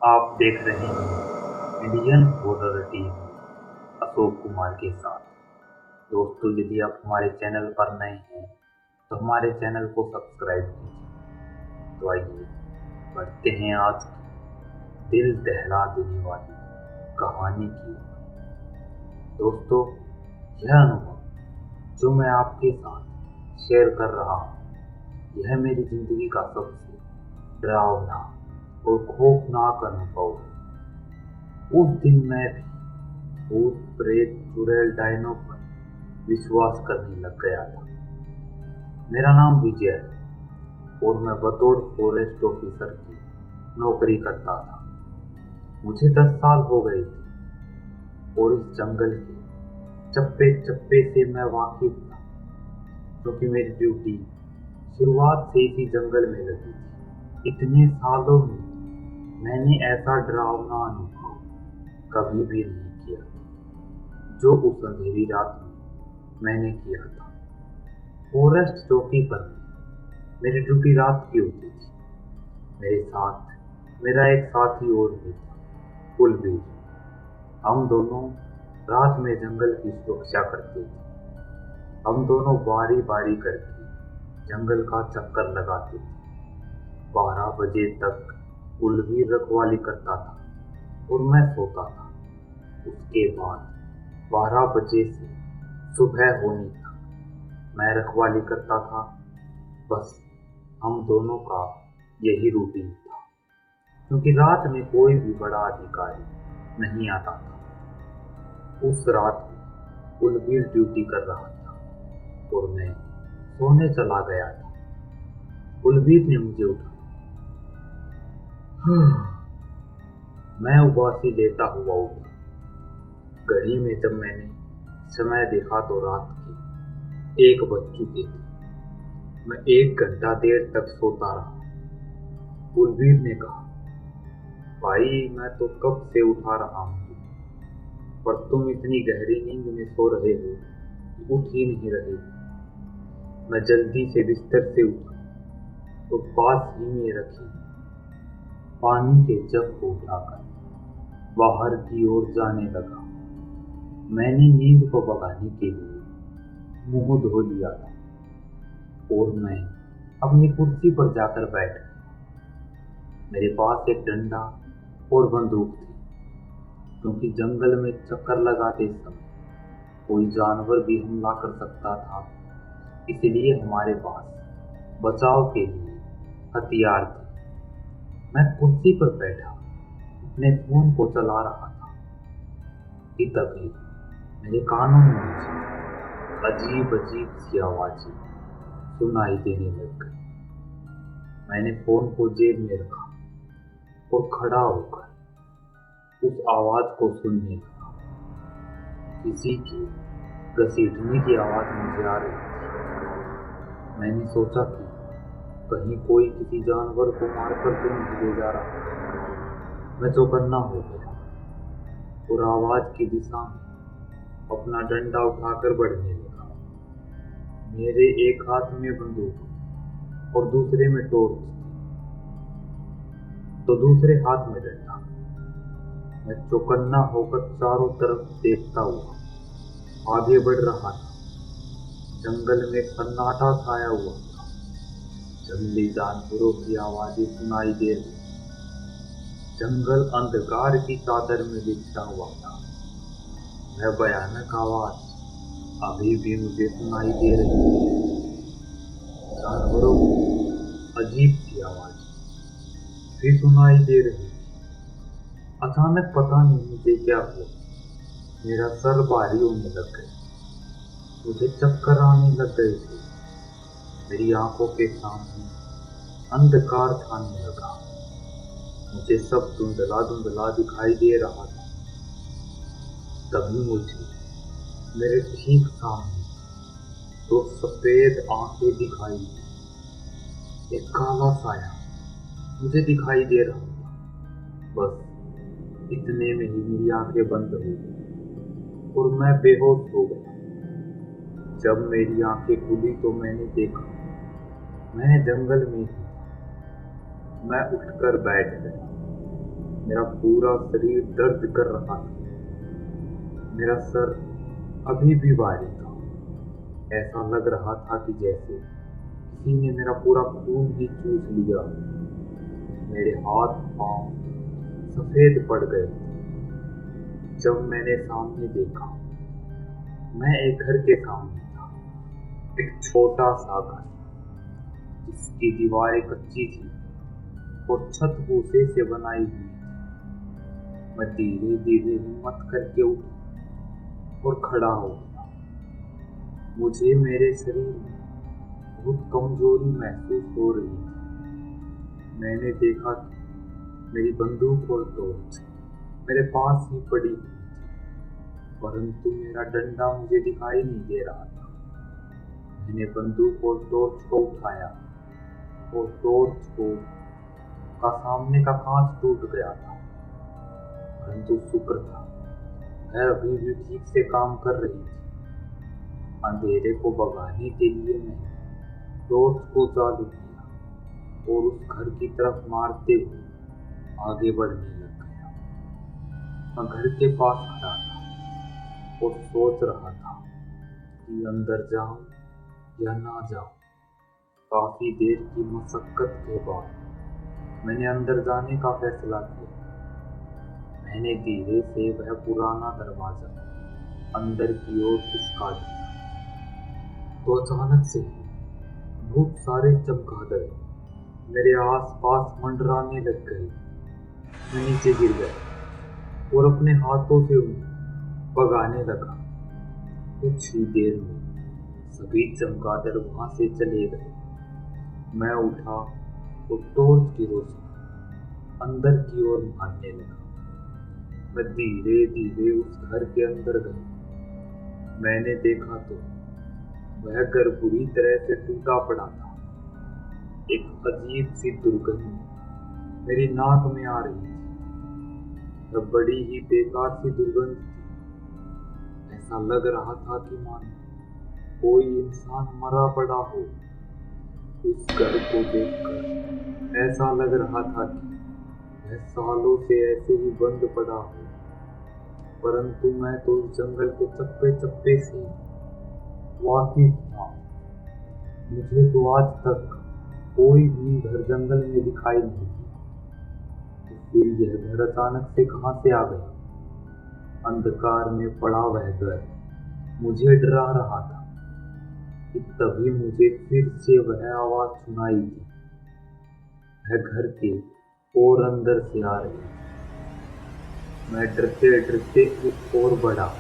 आप देख रहे हैं Indian horror TV Ashok Kumar के साथ। दोस्तों, यदि आप हमारे चैनल पर नए हैं तो हमारे चैनल को सब्सक्राइब कीजिए। तो आइए बढ़ते हैं आज की दिल दहला देने वाली कहानी की ओर। दोस्तों, यह अनुभव जो मैं आपके साथ शेयर कर रहा हूँ, यह मेरी जिंदगी का सबसे डरावना और खौफनाक अनुभव है। उस दिन मैं भी भूत प्रेत चुड़ैल डायनों पर विश्वास करने लग गया था। मेरा नाम विजय है और मैं बतौर फॉरेस्ट ऑफिसर की नौकरी करता था। मुझे 10 साल हो गए थे और इस जंगल के चप्पे चप्पे से मैं वाकिफ था, क्योंकि मेरी ड्यूटी शुरुआत से इसी जंगल में लगी थी। इतने सालों में मैंने ऐसा डरावना अनुभव कभी भी नहीं किया जो उस अंधेरी रात में मैंने किया था। फॉरेस्ट चौकी पर मेरी ड्यूटी रात की होती थी। मेरे साथ मेरा एक साथी और भी था, कुलबीर। हम दोनों रात में जंगल की सुरक्षा करते थे। हम दोनों बारी बारी करके जंगल का चक्कर लगाते थे। 12 बजे तक कुलबीर रखवाली करता था और मैं सोता था। उसके बाद 12 बजे से सुबह होने तक मैं रखवाली करता था। बस हम दोनों का यही रूटीन था, क्योंकि रात में कोई भी बड़ा अधिकारी नहीं आता था। उस रात में कुलबीर ड्यूटी कर रहा था और मैं सोने चला गया था। कुलबीर ने मुझे उठाया। मैं उबासी लेता हुआ उठा। घड़ी में जब मैंने समय देखा तो रात के 1 बज चुके थे। मैं 1 घंटा देर तक सोता रहा। कुलबीर ने कहा, भाई मैं तो कब से उठा रहा हूँ, पर तुम इतनी गहरी नींद में सो रहे हो, उठ ही नहीं रहे। मैं जल्दी से बिस्तर से उठा तो पास ही में रखी पानी के जग को उठाकर बाहर की ओर जाने लगा। मैंने नींद को भगाने के लिए मुंह धो लिया था और मैं अपनी कुर्सी पर जाकर बैठ गया। मेरे पास एक डंडा और बंदूक थी, क्योंकि जंगल में चक्कर लगाते समय कोई जानवर भी हमला कर सकता था। इसलिए हमारे पास बचाव के लिए हथियार थे। मैं कुर्सी पर बैठा अपने फोन को चला रहा था कि तभी मेरे कानों में मुझे अजीब अजीब सी आवाजें सुनाई देने लग गई। मैंने फोन को जेब में रखा और खड़ा होकर उस आवाज को सुनने लगा। किसी की घसीटने की आवाज मुझे आ रही थी। मैंने सोचा कि कहीं कोई किसी जानवर को मारकर तो नहीं ले जा रहा। मैं चौकन्ना हो गया और आवाज की दिशा में अपना डंडा उठाकर बढ़ने लगा। मेरे एक हाथ में बंदूक और दूसरे में टॉर्च थी, तो दूसरे हाथ में डंडा। मैं चौकन्ना होकर चारों तरफ देखता हुआ आगे बढ़ रहा था। जंगल में सन्नाटा छाया हुआ था। जंगली जानवरों की आवाजें सुनाई दे रही। जंगल अंधकार की चादर में लिपटा हुआ था। वह भयानक आवाज अभी भी मुझे सुनाई दे रही है। जानवरों की अजीब सी आवाज भी सुनाई दे रही। अचानक पता नहीं मुझे क्या हुआ, मेरा सर भारी होने लग गया। मुझे चक्कर आने लग गए थे। मेरी आंखों के सामने अंधकार छाने लगा। मुझे सब धुंधला धुंधला दिखाई दे रहा था। तभी मुझे मेरे ठीक सामने 2 सफेद आंखें दिखाई दी। एक काला साया मुझे दिखाई दे रहा था। बस इतने में ही मेरी आंखें बंद हो गई और मैं बेहोश हो गया। जब मेरी आंखें खुली तो मैंने देखा मैं जंगल में ही। मैं उठकर बैठ गया। मेरा पूरा शरीर दर्द कर रहा था। मेरा सर अभी भी भारी था। ऐसा लग रहा था कि जैसे किसी ने मेरा पूरा खून ही चूस लिया। मेरे हाथ पांव सफेद पड़ गए। जब मैंने सामने देखा, मैं एक घर के सामने था। एक छोटा सा घर जिसकी दीवारें कच्ची थी और छत भूसे से बनाई हुई थी। मैं धीरे धीरे हिम्मत करके उठा और खड़ा हो गया। मुझे मेरे शरीर में बहुत कमजोरी महसूस हो रही थी। मैंने देखा कि मेरी बंदूक और टॉर्च मेरे पास ही पड़ी हुई थी, परंतु मेरा डंडा मुझे दिखाई नहीं दे रहा था। मैंने बंदूक और टॉर्च को उठाया और टॉर्च का सामने का कांच टूट गया था, परंतु शुक्र था वह अभी भी ठीक से काम कर रही थी। अंधेरे को भगाने के लिए मैंने टॉर्च को चालू किया और उस घर की तरफ मारते हुए आगे बढ़ने लग गया। मैं घर के पास खड़ा था और सोच रहा था कि अंदर जाऊं या ना जाऊं। काफी देर की मशक्कत के बाद मैंने अंदर जाने का फैसला किया। मैंने धीरे से वह पुराना दरवाजा अंदर की ओर खिसका दिया तो अचानक से बहुत सारे चमगादड़ मेरे आसपास मंडराने लग गए। मैं नीचे गिर गया और अपने हाथों से उन्हें भगाने लगा। कुछ ही देर में सभी चमगादड़ वहां से चले गए। मैं उठा और टॉर्च की रोशनी अंदर की ओर मारने लगा। मैं धीरे धीरे उस घर के अंदर गया। मैंने देखा तो वह घर बुरी तरह से टूटा पड़ा था। एक अजीब सी दुर्गंध मेरी नाक में आ रही थी। वह बड़ी ही बेकार सी दुर्गंध थी। ऐसा लग रहा था कि मानो कोई इंसान मरा पड़ा हो। उस घर को देखकर ऐसा लग रहा था कि वह सालों से ऐसे ही बंद पड़ा हो, परंतु मैं तो उस जंगल के चप्पे चप्पे से वाकिफ था। मुझे तो आज तक कोई भी घर जंगल में दिखाई नहीं दिया, तो फिर यह घर अचानक से कहां से आ गया। अंधकार में पड़ा वह घर मुझे डरा रहा था कि तभी मुझे फिर से वह आवाज सुनाई दी। वह घर के और अंदर से आ रही थी। मैं डरते डरते उस ओर बढ़ा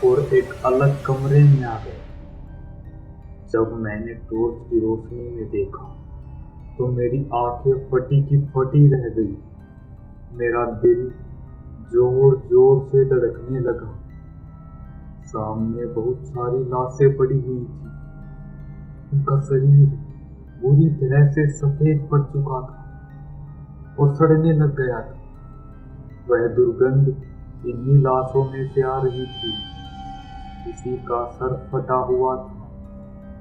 और एक अलग कमरे में आ गया। जब मैंने टॉर्च की रोशनी में देखा तो मेरी आंखें फटी की फटी रह गई। मेरा दिल जोर जोर से धड़कने लगा। सामने बहुत सारी लाशें पड़ी हुई थी। उनका शरीर बुरी तरह से सफेद पड़ चुका था और सड़ने लग गया था। वह दुर्गंध इन्हीं लाशों में से आ रही थी। किसी का सर फटा हुआ था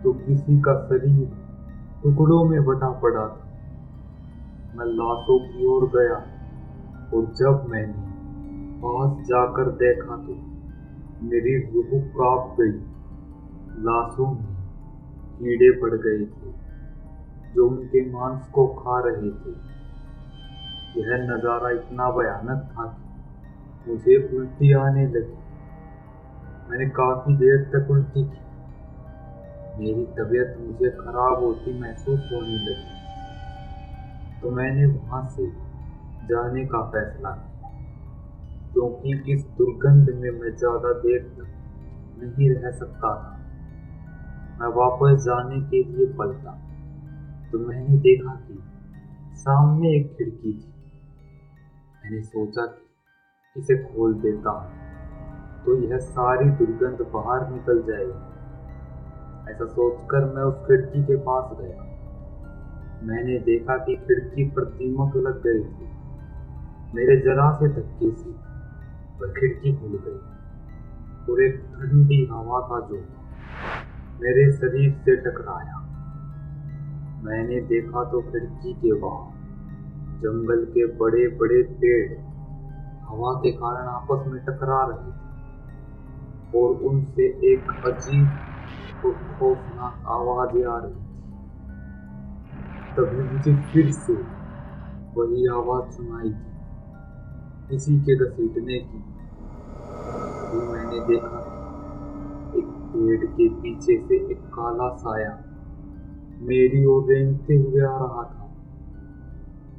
तो किसी का शरीर टुकड़ों में बटा पड़ा था। मैं लाशों की ओर गया और जब मैंने पास जाकर देखा तो मेरी रूह कांप गई। लाशों में कीड़े पड़ गए थे जो उनके मांस को खा रहे थे। यह नजारा इतना भयानक था कि मुझे उल्टी आने लगी। मैंने काफी देर तक उल्टी की। मेरी तबीयत मुझे खराब होती महसूस होने लगी, तो मैंने वहां से जाने का फैसला किया, क्योंकि इस दुर्गंध में मैं ज्यादा देर तक नहीं रह सकता था। मैं वापस जाने के लिए पलटा तो मैंने देखा कि सामने एक खिड़की थी। मैंने सोचा कि इसे खोल देता हूँ तो यह सारी दुर्गंध बाहर निकल जाएगी। ऐसा सोचकर मैं उस खिड़की के पास गया। मैंने देखा कि खिड़की पर दीमक लग गई थी। मेरे जरा से धक्के से वह खिड़की खुल गई और एक ठंडी हवा का झोंका मेरे शरीर से टकराया। मैंने देखा तो खिड़की के बाहर जंगल के बड़े बड़े पेड़ हवा के कारण आपस में टकरा रहे थे और उनसे एक अजीब और खौफनाक आवाजें आ रही थी। तभी मुझे फिर से वही आवाज सुनाई दी, किसी के घसीटने की। तभी मैंने देखा एक पेड़ के पीछे से एक काला साया मेरी ओर रेंगते हुए आ रहा था।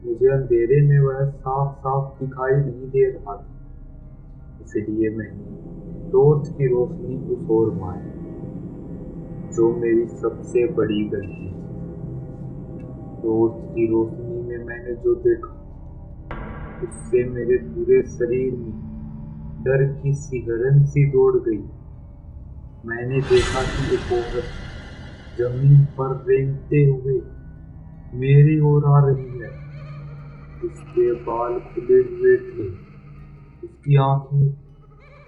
मुझे अंधेरे में वह साफ साफ दिखाई नहीं दे रहा था, इसलिए मैंने टॉर्च की रोशनी उस ओर मारी, जो मेरी सबसे बड़ी गलती थी। टॉर्च की रोशनी में मैंने जो देखा उससे मेरे पूरे शरीर में डर की सिहरन सी दौड़ गई। मैंने देखा कि एक औरत जमीन पर रेंगते हुए मेरी ओर आ रही है। उसके बाल खुले हुए थे, उसकी आंखें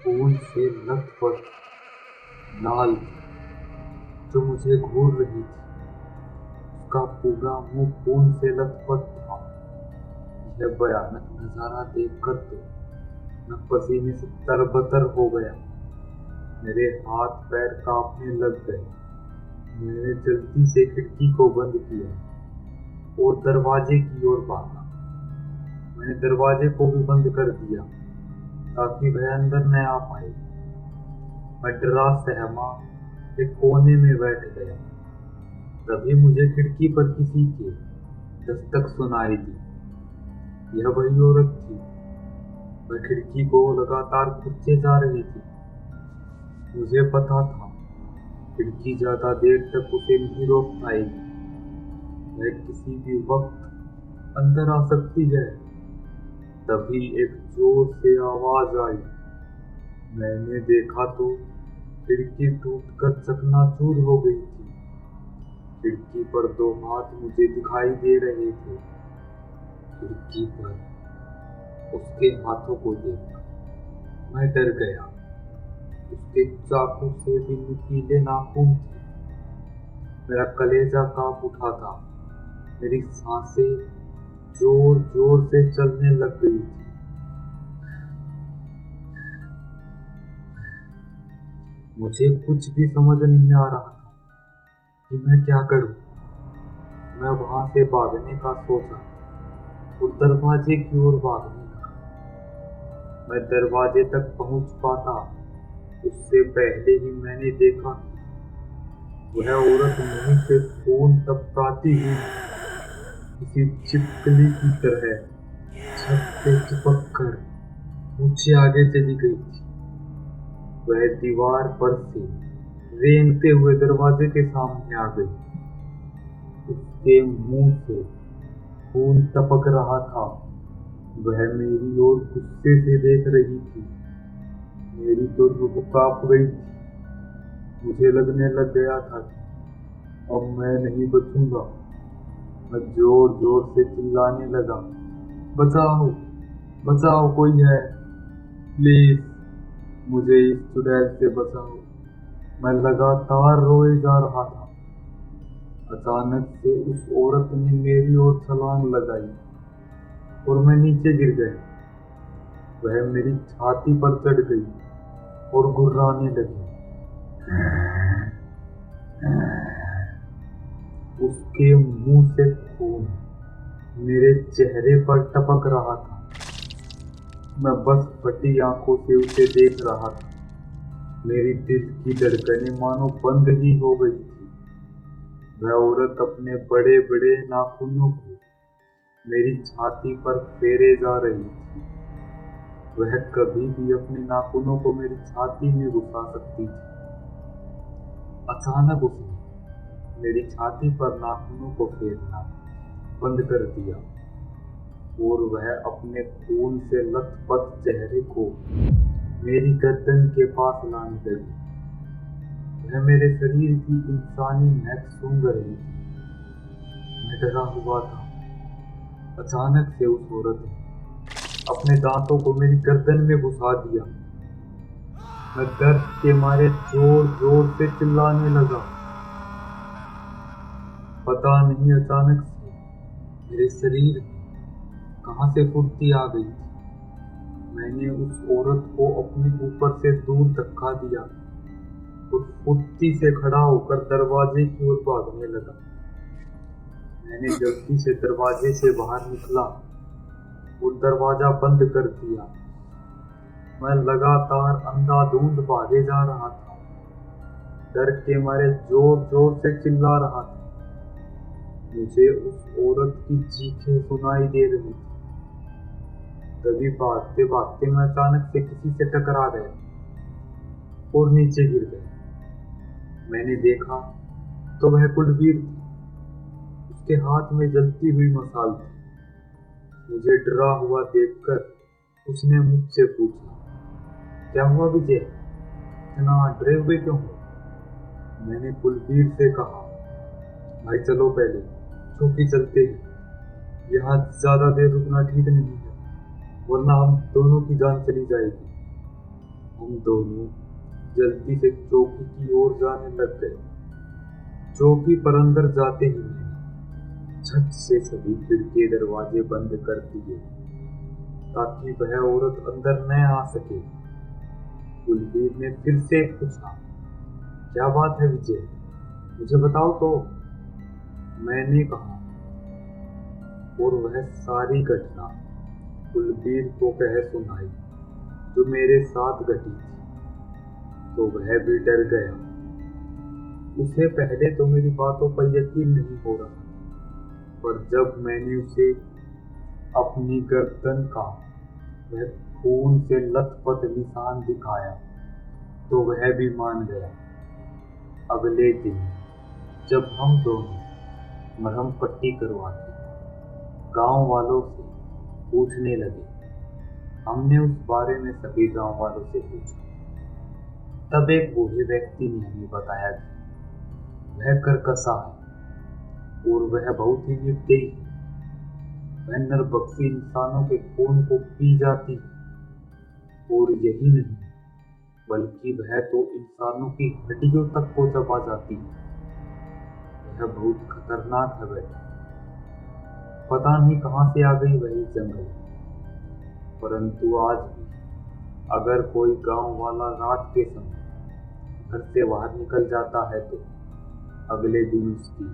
खून से लथपथ लाल थी जो मुझे घूर रही थी। उसका पूरा मुंह खून से लथपथ था। यह भयानक नजारा देखकर तो मैं पसीने से तरबतर हो गया। मेरे हाथ पैर कांपने लग गए। मैंने जल्दी से खिड़की को बंद किया और दरवाजे की ओर भागा। मैंने दरवाजे को भी बंद कर दिया ताकि वह अंदर न आ पाए। मैं डरा सहमा एक कोने में बैठ गया। तभी मुझे खिड़की पर किसी के दस्तक सुनाई दी। यह वही औरत थी। वह खिड़की को लगातार खींचे जा रही थी। मुझे पता था खिड़की ज्यादा देर तक उसे नहीं रोक पाएगी। वह किसी भी वक्त अंदर आ सकती है। तभी एक जोर से आवाज आई। मैंने देखा तो खिड़की टूटकर चकनाचूर हो गई थी। खिड़की पर दो हाथ मुझे दिखाई दे रहे थे। खिड़की पर उसके हाथों को देखा मैं डर गया। उसके चाकू से भी नुकीले नाखून थे। मेरा कलेजा कांप उठा था। मेरी सांसें जोर जोर से चलने लग गई थी। मुझे कुछ भी समझ नहीं आ रहा था कि मैं क्या करूं। मैं वहां से भागने का सोचा और दरवाजे की ओर भागने लगा। मैं दरवाजे तक पहुंच पाता उससे पहले ही मैंने देखा वह औरत मुंह से खून टपकाती हुई किसी छिपकली की तरह छत से चिपक कर मुझसे आगे चली गई थी। वह दीवार पर से रेंगते हुए दरवाजे के सामने आ गई। उसके मुंह से खून टपक रहा था। वह मेरी ओर गुस्से से देख रही थी। मेरी तो रूह कांप गई थी। मुझे लगने लग गया था कि अब मैं नहीं बचूंगा। मैं जोर जोर से चिल्लाने लगा, बचाओ बचाओ, कोई है, प्लीज मुझे इस चुड़ैल से बचाओ। मैं लगातार रोए जा रहा था। अचानक से उस औरत ने मेरी ओर छलांग लगाई और मैं नीचे गिर गया। वह मेरी छाती पर चढ़ गई और गुर्राने लगी। उसके मुंह से खून मेरे चेहरे पर टपक रहा था। मैं बस फटी आंखों से उसे देख रहा था। मेरी दिल की धड़कनें मानो बंद ही हो गई थी। वह औरत अपने बड़े बड़े नाखूनों को मेरी छाती पर फेरे जा रही थी। वह कभी भी अपने नाखूनों को मेरी छाती में घुसा सकती थी। अचानक उसने मेरी छाती पर नाखूनों को फेरना बंद कर दिया और वह अपने खून से लथपथ चेहरे को मेरी गर्दन के पास लाने लगी। वह मेरे शरीर की इंसानी महक सूंघ रही थी। मैं डरा हुआ था। अचानक से उस औरत ने अपने दांतों को मेरी गर्दन में घुसा दिया। मैं दर्द के मारे जोर जोर से चिल्लाने लगा। पता नहीं अचानक से मेरे शरीर में कहाँ से फुर्ती आ गई थी। मैंने उस औरत को अपने ऊपर से दूर धक्का दिया और फुर्ती से खड़ा होकर दरवाजे की ओर भागने लगा। मैंने जल्दी से दरवाजे से बाहर निकला और दरवाजा बंद कर दिया। मैं लगातार अंधाधुंध भागे जा रहा था, डर के मारे जोर जोर से चिल्ला रहा था। मुझे उस औरत की चीखें सुनाई दे रही थी। तभी भागते भागते मैं अचानक से किसी से टकरा गया और नीचे गिर गया। मैंने देखा तो वह कुलवीर था। उसके हाथ में जलती हुई मशाल थी। मुझे डरा हुआ देखकर उसने मुझसे पूछा, क्या हुआ विजय, इतना डरे हुए क्यों हो? मैंने कुलवीर से कहा, भाई चलो पहले चौकी चलते हैं, यहाँ ज्यादा देर रुकना ठीक नहीं है, वरना हम दोनों की जान चली जाएगी। हम दोनों जल्दी से चौकी की ओर जाने लग गए। चौकी पर अंदर जाते ही मैंने झट से सभी खिड़की दरवाजे बंद कर दिए ताकि वह औरत अंदर न आ सके। कुलवीर ने फिर से पूछा, क्या बात है विजय, मुझे बताओ तो। मैंने कहा और वह सारी घटना कुलवीर को कह सुनाई जो मेरे साथ घटी थी। तो वह भी डर गया। उसे पहले तो मेरी बातों पर यकीन नहीं हो रहा, पर जब मैंने उसे अपनी गर्दन का वह खून से लथपथ निशान दिखाया तो वह भी मान गया। अगले दिन जब हम दोनों मरहम पट्टी करवाते गांव वालों से पूछने लगे, हमने उस बारे में सभी गांव वालों से पूछा। तब एक बूढ़े व्यक्ति ने हमें बताया कि वह करकसा है और वह बहुत ही निर्दयी है। वह नरबख्शी इंसानों के खून को पी जाती है और यही नहीं बल्कि वह तो इंसानों की हड्डियों तक को चबा जाती है। वह बहुत खतरनाक है बेटा। पता नहीं कहां से आ गई वही जंगल, परंतु आज भी अगर कोई गांव वाला रात के समय घर से बाहर निकल जाता है तो अगले दिन उसकी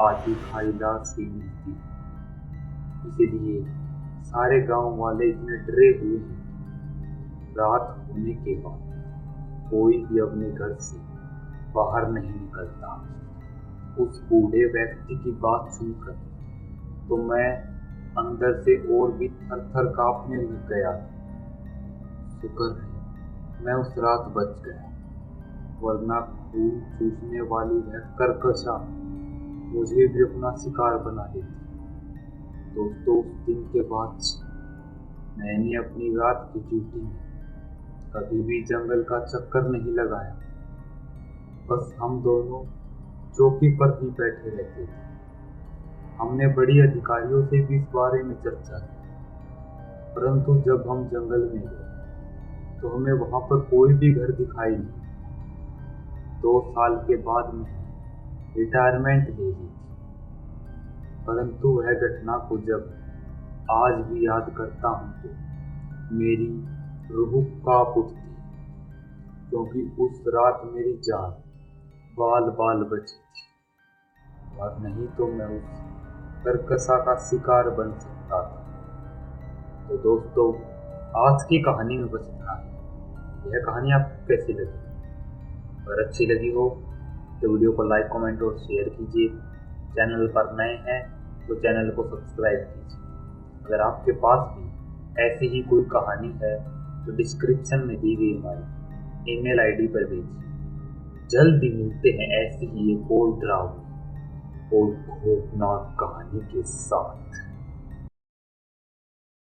आधी खाई लाश ही मिलती है। इसलिए सारे गांव वाले इतने डरे हुए हैं। रात होने के बाद कोई भी अपने घर से बाहर नहीं निकलता। उस बूढ़े व्यक्ति की बात सुनकर तो मैं अंदर से और भी थर थर कांपने लग गया। शुक्र है मैं उस रात बच गया, वरना खून चूसने वाली वह करकशा मुझे भी अपना शिकार बना लेती। दोस्तों, उस दिन के बाद मैंने अपनी रात की ड्यूटी में कभी भी जंगल का चक्कर नहीं लगाया। बस हम दोनों चौकी पर ही बैठे रहते थे। हमने बड़ी अधिकारियों से भी इस बारे में चर्चा की, परंतु जब हम जंगल में गए तो हमें वहां पर कोई भी घर दिखाई नहीं। 2 साल के बाद मैंने रिटायरमेंट ले ली थी, परंतु वह घटना को जब आज भी याद करता हूँ तो मेरी रूह कांप उठती, क्योंकि उस रात मेरी जान बाल बाल बची थी, और नहीं तो मैं उस करकसा का शिकार बन सकता था। तो दोस्तों, आज की कहानी में बस इतना ही। यह कहानी आपको कैसी लगी? अगर अच्छी लगी हो तो वीडियो को लाइक, कमेंट और शेयर कीजिए। चैनल पर नए हैं तो चैनल को सब्सक्राइब कीजिए। अगर आपके पास भी ऐसी ही कोई कहानी है तो डिस्क्रिप्शन में दी गई हमारी ईमेल आईडी पर भेजिए। जल्द ही मिलते हैं ऐसी ही एक और डरावनी और खौफनाक कहानी के साथ।